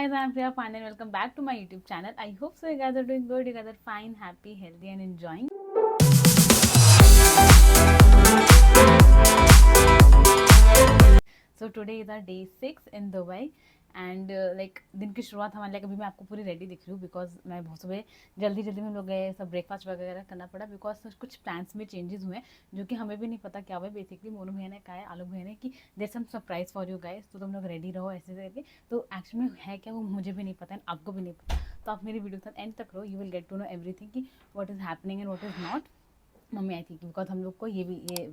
guys, I'm Priya Pandey and welcome back to my YouTube channel. I hope so you guys are doing good, you guys are fine, happy, healthy and enjoying. So today is our day 6 in Dubai and like दिन की शुरुआत हमारे like अभी मैं आपको पूरी ready दिख रही हूँ बिकॉज मैं बहुत सुबह जल्दी में हम लोग गए, सब ब्रेकफास्ट वगैरह करना पड़ा बिकॉज कुछ प्लान्स में चेंजेस हुए जो कि हमें भी नहीं पता क्या हुआ। बेसिकली मोनू भैया ने कहा है, आलोक भैया ने कि there some surprise for you guys, तो तुम लोग रेडी रहो ऐसे करके। तो एक्चुअली में है क्या वो मुझे भी नहीं पता एंड आपको भी नहीं पता, तो आप मेरी वीडियो के साथ एंड तक रहो, you will get to know everything कि what is happening and what is not. Mummy आई थी बिकॉज हम लोग को ये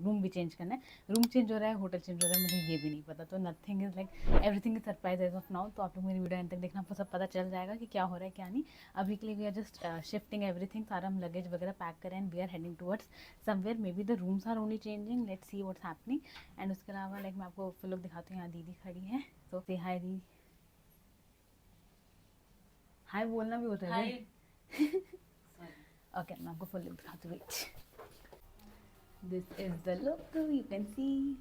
रूम भी चेंज करना है, रूम चेंज हो रहा है, होटल चेंज हो रहा है, मुझे ये भी नहीं पता। तो nothing is like everything is surprise as of now. तो आप लोग मेरी वीडियो एंड तक देखना, आपको सब पता चल जाएगा कि क्या हो रहा है क्या नहीं। अभी के लिए we are just shifting everything, सारा हम लगेज वगैरह पैक करें and we are heading towards somewhere, may be the rooms are only changing, let's see what's happening. And उसके अलावा लाइक मैं आपको फुल लुक दिखाती हूँ, यहाँ दीदी खड़ी है, तो से हाय दी, हाय बोलना भी होता है। ओके मैं आपको फुल लुक दिखाती हूँ। This is the look you can see.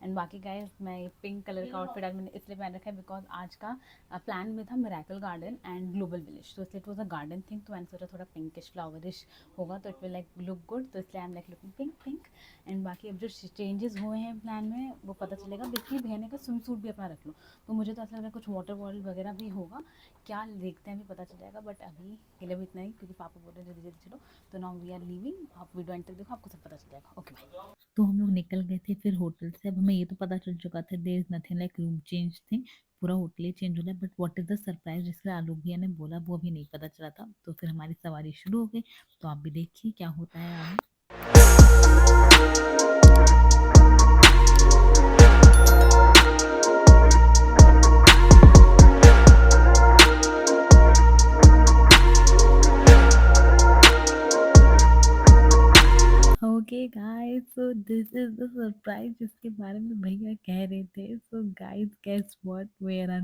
And बाकी गाइस मैं पिंक कलर का आउटफिट आज मैंने इसलिए पहन रखा है बिकॉज आज का प्लान में था miracle garden and global village, तो इसलिए it was a garden thing, तो मैंने सोचा थोड़ा पिंकिश फ्लावरिश होगा तो it will like look good, तो इसलिए I am like looking pink pink. And बाकी अब जो चेंजेस हुए हैं प्लान में वो पता चलेगा। बेसिकली बहने का स्विम सूट भी अपना रख लो, तो मुझे तो ऐसा लग रहा है कुछ वाटर बॉटल वगैरह भी होगा, क्या देखते हैं अभी पता चल जाएगा। बट अभी के लिए भी इतना ही क्योंकि पापा बोल रहे हैं जल्दी जल्दी चलो, तो नाउ वी आर लीविंग। आप वीडियो एंड तक देखो, आपको सब पता चल जाएगा। Okay bye. तो हम लोग निकल गए थे फिर होटल से। अब हमें ये तो पता चल चुका था there is nothing like room change thing, पूरा होटल ही चेंज हो रहा है। But what is the surprise जिसके आलोक भैया ने बोला वो अभी नहीं पता चला था, तो फिर हमारी सवारी शुरू हो गई। तो आप भी देखिए क्या होता है आगे। Okay guys, so this is the surprise जिसके बारे में भैया कह रहे थे। So guys guess what, where are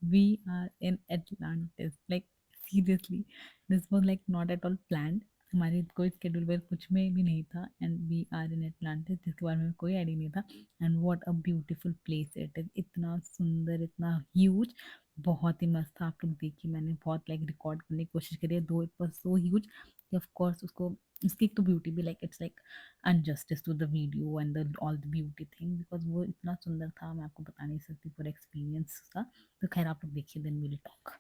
we are in Atlantis. Like seriously this was like not at all planned, हमारी कोई स्केड्यूल वेयर कुछ में भी नहीं था and we are in Atlantis जिसके बारे में कोई आइडिया नहीं था। And what a beautiful place it is, इतना सुंदर, इतना ह्यूज, बहुत ही मस्त था। आप लोग देखिए, मैंने बहुत लाइक रिकॉर्ड करने की कोशिश करी है, though it was so huge कि ऑफ कोर्स उसको उसकी एक तो ब्यूटी भी like it's like injustice to the video and the all the beauty thing because वो इतना सुंदर था, मैं आपको बता नहीं सकती पूरा एक्सपीरियंस का। तो खैर आप लोग देखिए, then will talk.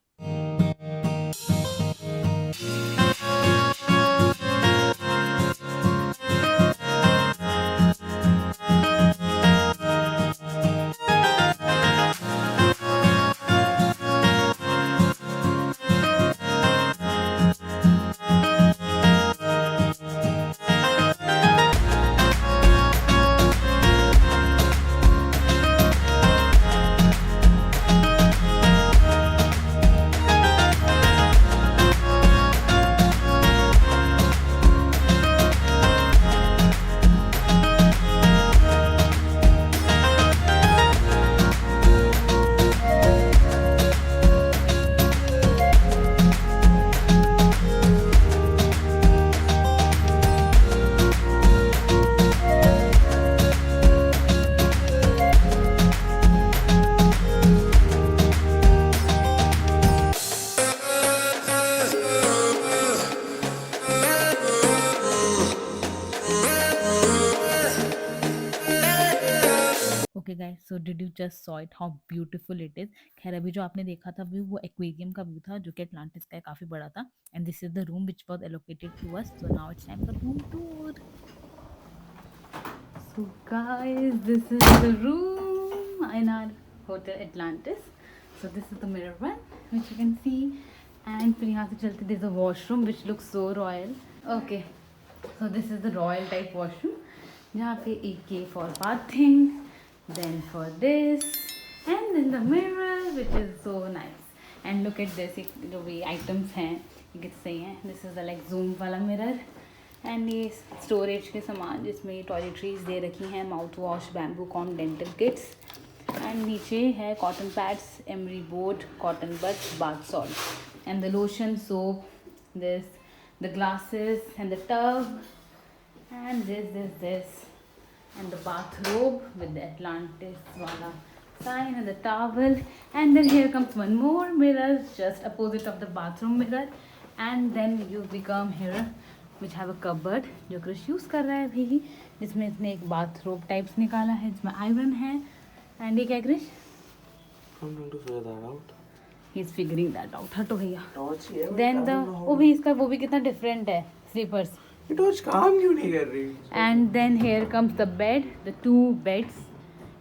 Okay guys, so did you just saw it how beautiful it is. खैर अभी जो आपने देखा था व्यू वो एक्वेरियम का व्यू था जो कि अटलांटिस का काफी बड़ा था। And this is the room which was allocated to us, so now it's time for room tour. So guys this is the room in our hotel Atlantis. So this is the mirror one which you can see, and फिर यहाँ से चलते there's a washroom which looks so royal. Okay, so this is the royal type washroom जहाँ पे एक ये for bathing, then for this, and then the mirror which is so nice. And look at this, जो भी items हैं ये कितने सही हैं। This is the like zoom वाला mirror, एंड ये स्टोरेज के सामान जिसमें टॉयलेटरीज दे रखी हैं, mouth wash, bamboo comb, dental kits. And नीचे है cotton pads, emery board, cotton buds, bath salt and the lotion, soap, this, the glasses and the tub and this and the bathrobe with the Atlantis wala sign and the towel, and then here comes one more mirror just opposite of the bathroom mirror, and then you become here which have a cupboard जो Krrish use कर रहा है अभी ही, जिसमें इसने एक bathrobe types निकाला है, जिसमें आयरन है. एंड ये क्या Krish? I'm going to figure that out. He is figuring that out. हटो भैया. टॉर्च ही है. देन द वो भी इसका वो भी कितना डिफरेंट है स्लीपर्स. ये टॉर्च काम क्यों नहीं कर रही? And then here comes the bed, the 2 beds.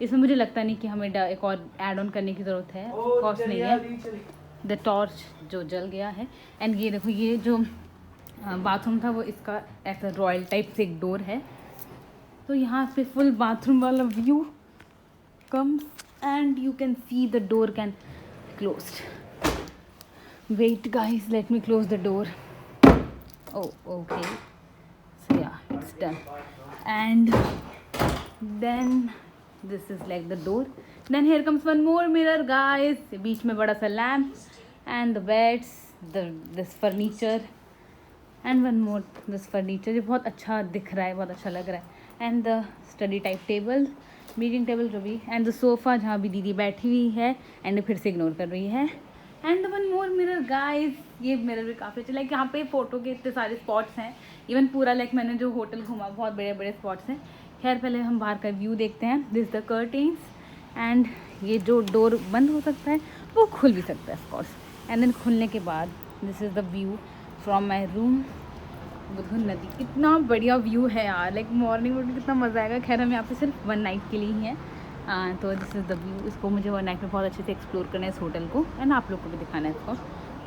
इसमें मुझे लगता नहीं कि हमें एक और ऐड ऑन करने की ज़रूरत है, कॉस्ट नहीं है. द टॉर्च जो जल गया है. एंड ये देखो, ये जो बाथरूम था वो इसका ऐसा रॉयल टाइप से एक डोर है, तो यहाँ पे फुल बाथरूम वाला view comes and you can see the door can closed. Wait guys, let me close the door. Oh, okay. So yeah, it's done. And then this is like the door. Then here comes one more mirror, guys. बीच में बड़ा सा lamp and the beds, this furniture and one more this furniture. ये बहुत अच्छा दिख रहा है, बहुत अच्छा लग रहा है. And the study type table, meeting table जो भी, and the sofa जहाँ भी दीदी बैठी हुई है and फिर से इग्नोर कर रही है. And one more mirror guys. ये मिरर भी काफ़ी अच्छा, लाइक यहाँ पे फ़ोटो के इतने सारे स्पॉट्स हैं. इवन पूरा लाइक मैंने जो होटल घूमा बहुत बड़े बड़े स्पॉट्स हैं. खैर पहले हम बाहर का व्यू देखते हैं. दिस द कर्टेन्स एंड ये जो डोर बंद हो सकता है वो खुल भी सकता है ऑफकोर्स. एंड देन खुलने के बाद this is the view from my room. बुधुन नदी, कितना बढ़िया व्यू है यार. लाइक मॉर्निंग में कितना मज़ा आएगा. खैर हम यहाँ पे सिर्फ 1 नाइट के लिए ही हैं. तो दिस इज़ द व्यू. इसको मुझे 1 नाइट में बहुत अच्छे से एक्सप्लोर करना है इस होटल को, एंड आप लोग को भी दिखाना है इसको.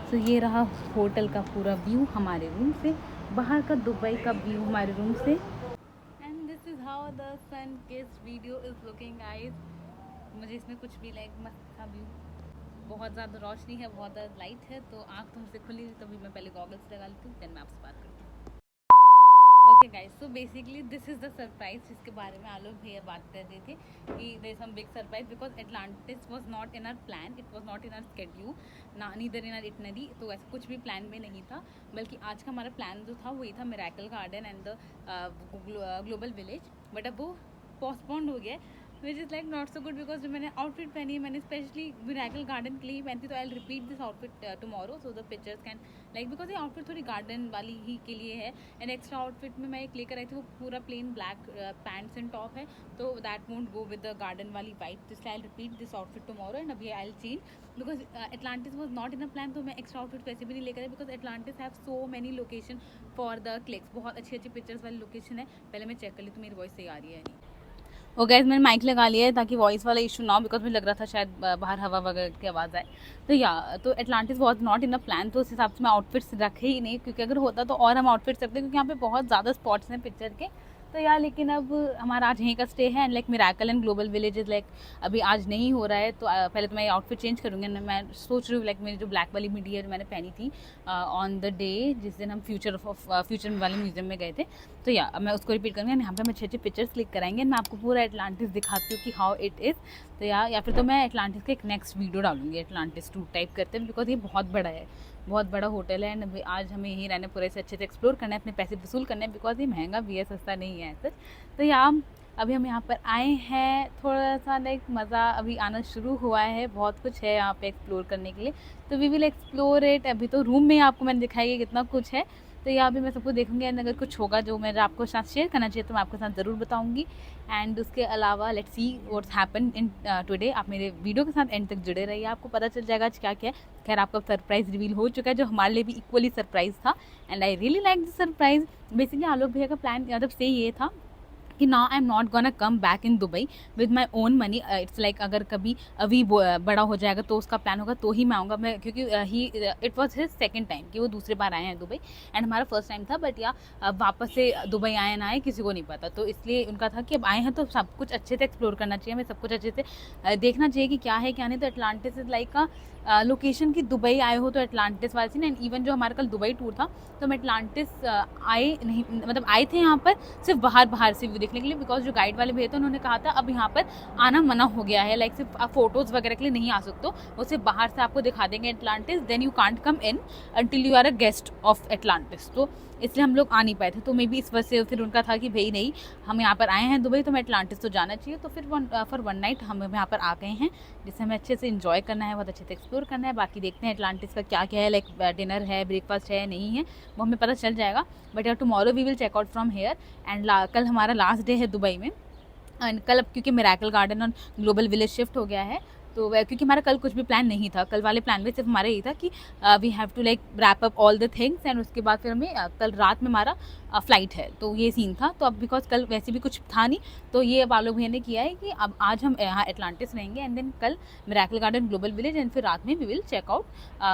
सो ये रहा होटल का पूरा व्यू हमारे रूम से, बाहर का दुबई का व्यू हमारे रूम से. And this is how the sun kissed video is looking guys. मुझे इसमें कुछ भी लाइक मस्त था व्यू. बहुत ज़्यादा रोशनी है, बहुत ज़्यादा लाइट है, तो आँख तुमसे खुली तभी मैं पहले गॉगल्स लगा लेती हूँ, देन मैं आपसे बात करती हूँ. Okay guys, so basically this is the surprise जिसके बारे में आलोक भैया बात कर रहे थे कि there is some big surprise because Atlantis was not in our plan, it was not in our schedule, ना नीदर इन आवर इटनरी. तो ऐसा कुछ भी प्लान में नहीं था, बल्कि आज का हमारा प्लान जो था वही था miracle garden and the global village. But अब वो पोस्टपोन्ड हो गया, which is like not so good, because जो मैंने आउटफिट पहनी है मैंने स्पेशली मिरेकल गार्डन के लिए पहनी थी. तो आई will repeat this outfit tomorrow so the pictures can like, because ये आउटफिट थोड़ी गार्डन वाली ही के लिए है. एंड एक्स्ट्रा आउटफिट में मैं एक लेकर आई थी, वो पूरा plain black pants and top है, तो that won't go with the garden वाली वाइब. इसलिए I will repeat this outfit tomorrow and अभी I will change, because Atlantis was not in a plan. तो मैं एक्स्ट्रा आउटफिट वैसे भी नहीं लेकर आई, because Atlantis have so many location for the clicks. बहुत अच्छी अच्छी पिक्चर्स वाली लोकेशन है. पहले मैं चेक कर ली तो मेरी वॉइस सही आ रही है नहीं. और गाइस मैंने माइक लगा लिया है ताकि वॉइस वाला इशू ना हो, बिकॉज मुझे लग रहा था शायद बाहर हवा वगैरह की आवाज़ आए. तो या तो Atlantis was not in a plan, तो उस हिसाब से मैं आउटफिट्स रखे ही नहीं, क्योंकि अगर होता तो और हम आउटफिट्स रखते, क्योंकि यहाँ पे बहुत ज़्यादा स्पॉट्स हैं पिक्चर के. तो यार लेकिन अब हमारा आज यहीं का स्टे है. And like miracle and global village like अभी आज नहीं हो रहा है, तो पहले तो मैं आउटफिट चेंज करूँगी. मैं सोच रही हूँ लाइक मेरी जो ब्लैक वाली मिडी है जो मैंने पहनी थी ऑन द डे जिस दिन हम फ्यूचर वाले म्यूजियम में गए थे, तो या मैं उसको रिपीट करूँगी. एंड यहाँ पे हम अच्छे अच्छे पिक्चर्स क्लिक कराएंगे. मैं आपको पूरा एटलांटिस दिखाती हूँ कि हाउ इट इज़. तो या फिर तो मैं एटलांटिस का एक नेक्स्ट वीडियो डालूंगी एटलांटिस टूर टाइप करते हैं, बिकॉज ये बहुत बड़ा है, बहुत बड़ा होटल है. एंड आज हमें यहीं रहने पूरे से अच्छे से एक्सप्लोर करना है, अपने पैसे वसूल करने हैं, बिकॉज ये महंगा भी है, सस्ता नहीं है सच. तो या अभी हम यहाँ पर आए हैं, थोड़ा सा लाइक मज़ा अभी आना शुरू हुआ है. बहुत कुछ है यहाँ पे एक्सप्लोर करने के लिए, तो वी विल एक्सप्लोर इट. अभी तो रूम में आपको मैंने दिखाई है कितना कुछ है, तो यहाँ भी मैं सबको देखूँगी. एंड अगर कुछ होगा जो मेरा आपको साथ शेयर करना चाहिए तो मैं आपके साथ ज़रूर बताऊँगी. एंड उसके अलावा let's see what's happen in today. आप मेरे वीडियो के साथ एंड तक जुड़े रहिए, आपको पता चल जाएगा आज क्या क्या है. खैर आपका सरप्राइज़ रिवील हो चुका है जो हमारे लिए भी इक्वली सरप्राइज़ था. And I really like this surprise. Basically Alok भैया का प्लान मतलब से ये था कि now I am not gonna come back in Dubai with my own money. It's like अगर कभी अभी बड़ा हो जाएगा तो उसका प्लान होगा तो ही मैं आऊँगा. मैं क्योंकि he it was his second time कि वो दूसरे बार आए हैं दुबई, एंड हमारा फर्स्ट टाइम था. बट या वापस से दुबई आए ना आए किसी को नहीं पता, तो इसलिए उनका था कि अब आए हैं तो सब कुछ अच्छे से एक्सप्लोर करना चाहिए, हमें सब कुछ अच्छे से देखना चाहिए कि क्या है क्या नहीं. तो एटलांटिस इज़ लाइक का लोकेशन की दुबई आए हो तो एटलांटिस वाले सीन. एंड इवन जो हमारा कल दुबई टूर था तो हम एटलांटिस आए नहीं, मतलब आए थे यहाँ पर सिर्फ बाहर से व्यू देखने के लिए, बिकॉज जो गाइड वाले भैया थे उन्होंने कहा था अब यहाँ पर आना मना हो गया है, लाइक सिर्फ आप फोटोज़ वगैरह के लिए नहीं आ सकते हो, वो सिर्फ बाहर से आपको दिखा देंगे Atlantis, then you can't come in until you are a guest of Atlantis. तो इसलिए हम लोग आ नहीं पाए थे। तो मे बी इस वजह से फिर उनका था कि भाई नहीं, हम यहाँ पर आए हैं दुबई तो हमें एटलांटिस तो जाना चाहिए। तो फिर फॉर वन नाइट हम यहाँ पर आ गए हैं, जिसे हमें अच्छे से इन्जॉय करना है, बहुत अच्छे से एक्सप्लोर करना है। बाकी देखते हैं एटलांटिस का क्या क्या है, लाइक डिनर है, ब्रेकफास्ट है, नहीं है, वो हमें पता चल जाएगा। बट यार tomorrow we will check out from here and कल हमारा लास्ट डे है दुबई में। एंड कल अब क्योंकि मिरेकल गार्डन और ग्लोबल विलेज शिफ्ट हो गया है, तो क्योंकि हमारा कल कुछ भी प्लान नहीं था, कल वाले प्लान में सिर्फ हमारा यही था कि we have to like wrap up all the things and उसके बाद फिर हमें कल रात में हमारा फ़्लाइट है, तो ये सीन था। तो अब बिकॉज कल वैसे भी कुछ था नहीं, तो ये अब आलोक भैया ने किया है कि अब आज हम यहाँ एटलांटिस रहेंगे एंड देन कल miracle garden global village and फिर रात में we will check out.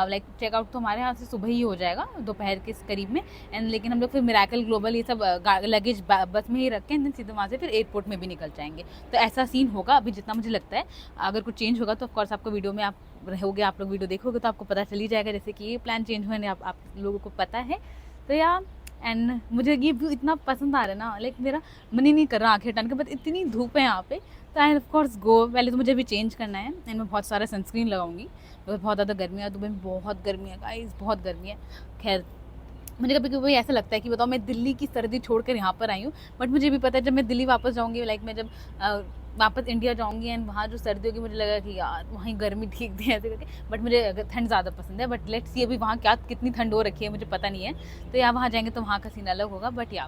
Like checkout तो हमारे यहाँ से सुबह ही हो जाएगा दोपहर के करीब में, एंड लेकिन हम लोग फिर मिरेकल ग्लोबल ये सब लगेज बस में ही रख के एंड देन सीधे वहाँ से फिर एयरपोर्ट में भी निकल जाएंगे। तो ऐसा सीन होगा अभी जितना मुझे लगता है। अगर कुछ चेंज होगा तो ऑफकोर्स आपको वीडियो में आप रहोगे, आप लोग वीडियो देखोगे तो आपको पता चल ही जाएगा, जैसे कि ये प्लान चेंज हुए आप लोगों को पता है। तो यार एंड मुझे ये व्यू इतना पसंद आ रहा है ना, लाइक मेरा मन ही नहीं कर रहा आंखें हटाने के, बट इतनी धूप है यहाँ पे, तो आई ऑफ कोर्स गो। पहले तो मुझे अभी चेंज करना है एंड मैं बहुत सारा सनस्क्रीन लगाऊंगी, बिकॉज बहुत ज़्यादा गर्मी है दुबई में, बहुत गर्मी है गाइस, बहुत गर्मी है। खैर मुझे कभी कभी ऐसा लगता है कि बताओ मैं दिल्ली की सर्दी छोड़कर यहाँ पर आई हूँ, बट मुझे भी पता है जब मैं दिल्ली वापस जाऊँगी, लाइक मैं जब वापस इंडिया जाऊँगी एंड वहाँ जो सर्दी होगी मुझे लगा कि यार वहीं गर्मी ठीक थी ऐसे करके, बट मुझे ठंड ज़्यादा पसंद है। बट लेट्स सी अभी वहाँ क्या कितनी ठंड हो रखी है मुझे पता नहीं है, तो यहाँ वहाँ जाएंगे तो वहाँ का सीन अलग होगा। बट या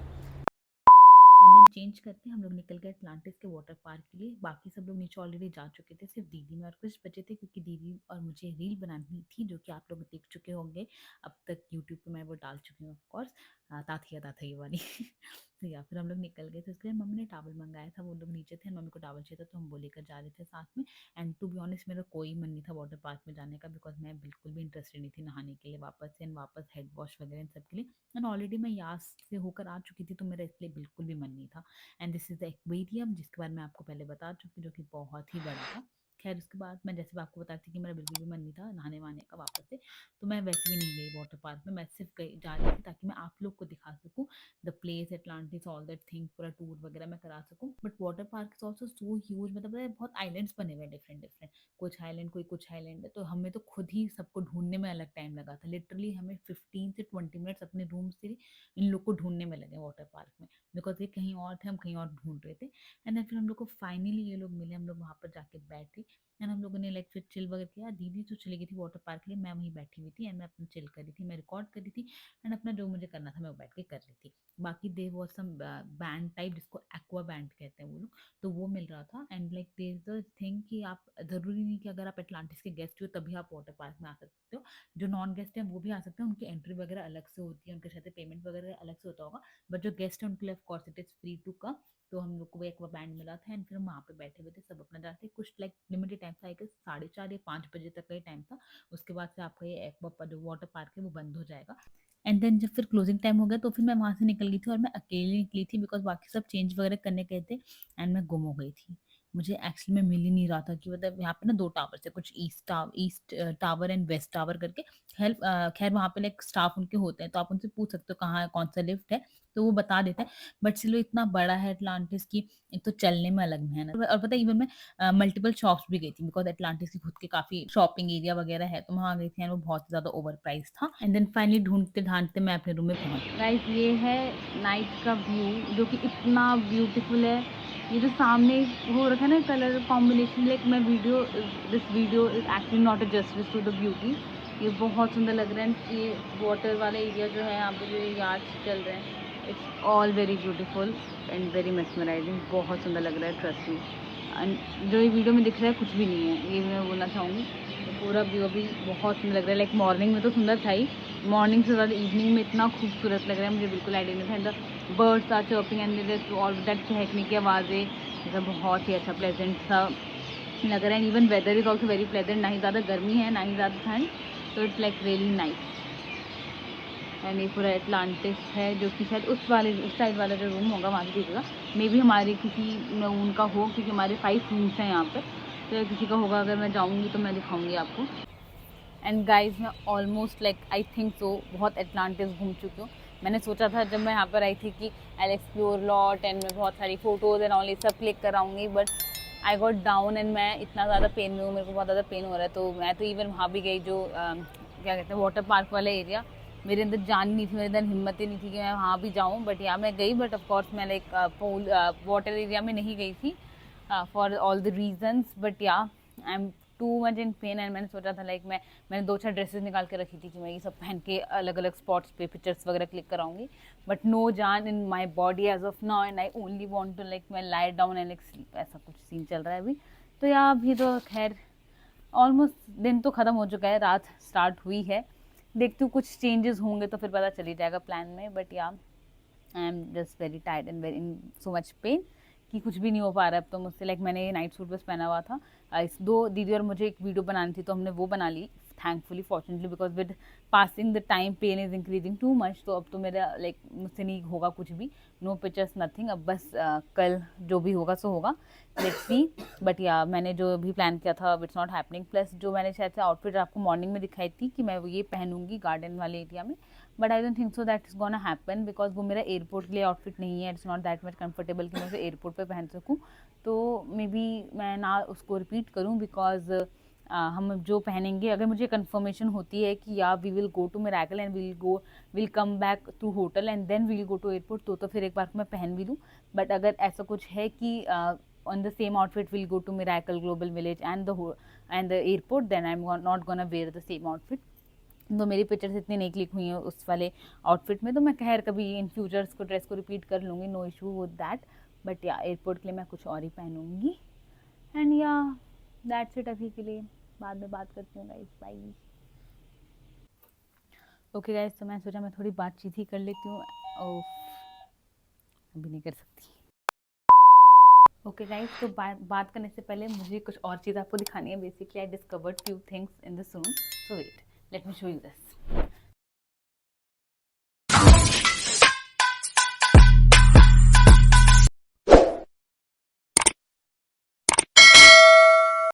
एंड देन चेंज करके हम लोग निकल गए अटलांटिस के वाटर पार्क के लिए। बाकी सब लोग नीचे ऑलरेडी जा चुके थे, सिर्फ दीदी में और कुछ बचे थे, क्योंकि दीदी और मुझे रील बनानी थी जो कि आप लोग देख चुके होंगे अब तक यूट्यूब पे, मैं वो डाल चुकी हूँ ऑफकोर्स, ताथिया वाली तो या फिर हम लोग निकल गए थे। उसके लिए मम्मी ने टावल मंगाया था, वो लोग नीचे थे, मम्मी को टावल चाहिए था तो हम वो लेकर जा रहे थे साथ में। एंड टू बी ऑनेस्ट मेरा कोई मन नहीं था वाटर पार्क में जाने का, बिकॉज मैं बिल्कुल भी इंटरेस्टेड नहीं थी नहाने के लिए वापस एंड वापस हेड वॉश वगैरह इन सब के लिए, एंड ऑलरेडी मैं यास से होकर आ चुकी थी, तो मेरा इसलिए बिल्कुल भी मन नहीं था। And this is the aquarium, जिसके बारे में आपको पहले बता चुकी, जो कि बहुत ही बड़ा था। खैर उसके बाद मैं जैसे आपको बताती थी कि मेरा बिल्कुल भी मन नहीं था नहाने वहाने का वापस से, तो मैं वैसे भी नहीं गई वाटर पार्क में, मैं सिर्फ गई जा रही थी ताकि मैं आप लोग को दिखा सकूँ the place Atlantis all that thing, पूरा टूर वगैरह मैं करा सकूँ। But water park is also so huge, मतलब बहुत आइलैंड्स बने हुए हैं डिफरेंट डिफरेंट, कुछ आइलैंड कोई कुछ आइलैंड है, तो हमें तो खुद ही सबको ढूंढने में अलग टाइम लगा था। लिटरली हमें 15 से 20 मिनट्स अपने रूम से इन लोग को ढूंढने में लगे वाटर पार्क में, बिकॉज ये कहीं और थे, हम कहीं और ढूंढ रहे थे। एंड देन फिर हम लोग को फाइनली ये लोग मिले, हम लोग वहाँ पर जाके बैठे एंड हम लोगों ने लाइक फिर चिल वगैरह किया। दीदी तो चली गई थी वाटर पार्क के लिए, मैं वहीं बैठी हुई थी एंड मैं अपना चिल कर रही थी, मैं रिकॉर्ड कर रही थी एंड अपना जो मुझे करना था मैं वो बैठ के कर रही थी। बाकी there was some band type, जिसको एक्वा बैंड कहते हैं वो लोग, तो वो मिल रहा था। And like there is the thing कि आप ज़रूरी नहीं कि अगर आप एटलांटिस के गेस्ट हो तभी आप वाटर पार्क में आ सकते हो, जो नॉन गेस्ट हैं वो भी आ सकते हैं, उनकी एंट्री वगैरह अलग से होती है, उनके साथ पेमेंट वगैरह अलग से होता होगा, बट जो गेस्ट है उनके लिए of course it is free to come. तो हम लोग को वो एक बैंड मिला था एंड फिर हम वहाँ पे बैठे हुए थे सब अपना जाते, कुछ लाइक लिमिटेड टाइम था, 4:30 या 5 बजे तक का ही टाइम था, उसके बाद से आपका ये एक्वा जो वाटर पार्क है वो बंद हो जाएगा। एंड देन जब फिर क्लोजिंग टाइम हो गया तो फिर मैं वहाँ से निकल गई थी और मैं अकेली निकली थी, बिकॉज बाकी सब चेंज वगैरह करने गए थे एंड मैं गुम हो गई थी। मुझे एक्चुअली में मिल ही नहीं रहा था कि मतलब यहाँ पे ना 2 टावर थे, कुछ east tower and west tower करके। खैर वहाँ पे लाइक स्टाफ उनके होते हैं, तो आप उनसे पूछ सकते हो कहाँ है, कौन सा लिफ्ट है, तो वो बता देते हैं। बट चलो इतना बड़ा है एटलांटिस की, एक तो चलने में अलग मेहनत, और पता है इवन मैं मल्टीपल शॉप्स भी गई थी, बिकॉज एटलांटिस की खुद की काफ़ी शॉपिंग एरिया वगैरह है, तो वहाँ गई थी एंड वो बहुत ज़्यादा ओवर प्राइस था। एंड देन फाइनली ढूंढते ढांढते मैं अपने रूम में पहुँच। गाइस ये है नाइट का व्यू, जो कि इतना ब्यूटीफुल है। ये जो सामने हो रखा है ना कलर कॉम्बिनेशन, लाइक मैं this video is actually not a justice to the beauty, ये बहुत सुंदर लग रहा है। ये वाटर वाला एरिया जो है यहाँ पे जो यार्ड्स चल रहे हैं, it's all very beautiful and very mesmerising, बहुत सुंदर लग रहा है, ट्रस्ट मी। एंड जो ये वीडियो में दिख रहा है कुछ भी नहीं है, ये मैं बोलना चाहूँगी। तो पूरा व्यू अभी बहुत सुंदर लग रहा है, लाइक मॉर्निंग में तो सुंदर था ही, मॉर्निंग से ज़्यादा इवनिंग में इतना खूबसूरत लग रहा है, मुझे बिल्कुल आइडिया नहीं था। And the birds are chirping and all that चहकने की आवाज़ें, जैसा बहुत ही अच्छा प्लेजेंट सा लग रहा है। And even weather is also very pleasant, ना ही ज़्यादा गर्मी है ना ही ज़्यादा ठंड, तो it's like really nice. And ये पूरा एटलांटिस है, जो कि शायद उस साइड वाला जो रूम होगा वहाँ से दिखेगा, मे बी हमारे किसी उनका हो, क्योंकि हमारे 5 रूम्स हैं यहाँ पर, तो किसी का होगा, अगर मैं जाऊँगी तो मैं दिखाऊँगी आपको। एंड गाइज मैं almost like I think so बहुत एटलांटिस घूम चुकी हूँ। मैंने सोचा था जब मैं यहाँ पर आई थी कि आई एक्सप्लोर लॉट एंड मैं बहुत सारी फ़ोटोज़ एंड ऑल ये सब क्लिक कराऊंगी, but I got down and मैं इतना ज़्यादा पेन में हूँ, मेरे को बहुत ज़्यादा पेन हो रहा है। तो मैं तो इवन वहाँ भी गई जो क्या कहते हैं वाटर पार्क वाला एरिया, मेरे अंदर जान नहीं थी, मेरे अंदर हिम्मत ही नहीं थी कि मैं वहाँ भी जाऊँ। बट या मैं गई, बट ऑफकोर्स मैं लाइक पूल वाटर एरिया में नहीं गई थी for all the reasons. But yeah I am too much in pain and मैंने सोचा था लाइक मैंने 2-4 ड्रेसेस निकाल के रखी थी कि मैं ये सब पहन के अलग अलग स्पॉट्स पे पिक्चर्स वगैरह क्लिक कराऊंगी, बट नो जान in my body as of now and I only want to like मैं लाई डाउन एंड स्लीप, ऐसा कुछ सीन चल रहा है अभी। तो या अभी तो खैर ऑलमोस्ट दिन तो ख़त्म हो चुका है, रात स्टार्ट हुई है, देखती हूँ कुछ चेंजेस होंगे तो फिर पता चल ही जाएगा प्लान में। But yeah I am just very tired and very in so much pain कि कुछ भी नहीं हो पा रहा है अब तो मुझसे। लाइक मैंने ये नाइट सूट बस पहना हुआ था, इस 2 दीदी और मुझे एक वीडियो बनानी थी तो हमने वो बना ली thankfully fortunately, because with passing the time pain is increasing too much. तो अब तो मेरा लाइक मुझसे नहीं होगा कुछ भी, नो पिक्चर्स नथिंग, अब बस कल जो भी होगा सो होगा, लेट्स सी। बट या मैंने जो भी प्लान किया था इट्स नॉट हैपनिंग। प्लस जो मैंने शायद से आउटफिट आपको मॉर्निंग में दिखाई थी कि मैं वो ये पहनूंगी गार्डन वाले एरिया में, but I don't think so that is gonna happen, because वो मेरा एयरपोर्ट के लिए आउटफिट नहीं है, it's not that much comfortable कि मैं उसे एयरपोर्ट पे पहन सकूँ। तो मे बी मैं ना उसको रिपीट करूँ, बिकॉज हम जो पहनेंगे अगर मुझे कंफर्मेशन होती है कि या we will go to miracle and will come back to hotel and then we will go to airport, तो फिर एक बार मैं पहन भी लूँ। बट अगर ऐसा कुछ है कि on the same outfit we'll go to Miracle Global Village and the airport, then I'm not gonna wear the same outfit। तो मेरी पिक्चर्स इतनी नहीं क्लिक हुई हैं उस वाले आउटफिट में, तो मैं खैर कभी इन फ्यूचर्स को ड्रेस को रिपीट कर लूँगी, no issue with that. But yeah airport के लिए मैं कुछ और ही पहनूँगी। एंड या दैट्स इट अभी के लिए, बाद में बात करती हूँ गाइस, बाय। ओके गाइस, तो मैं सोचा मैं थोड़ी बातचीत ही कर लेती हूँ, अभी नहीं कर सकती। ओके गाइस, तो बात करने से पहले मुझे कुछ और चीज़ आपको दिखानी है। Basically I discovered few things in this room, so wait let me show you this.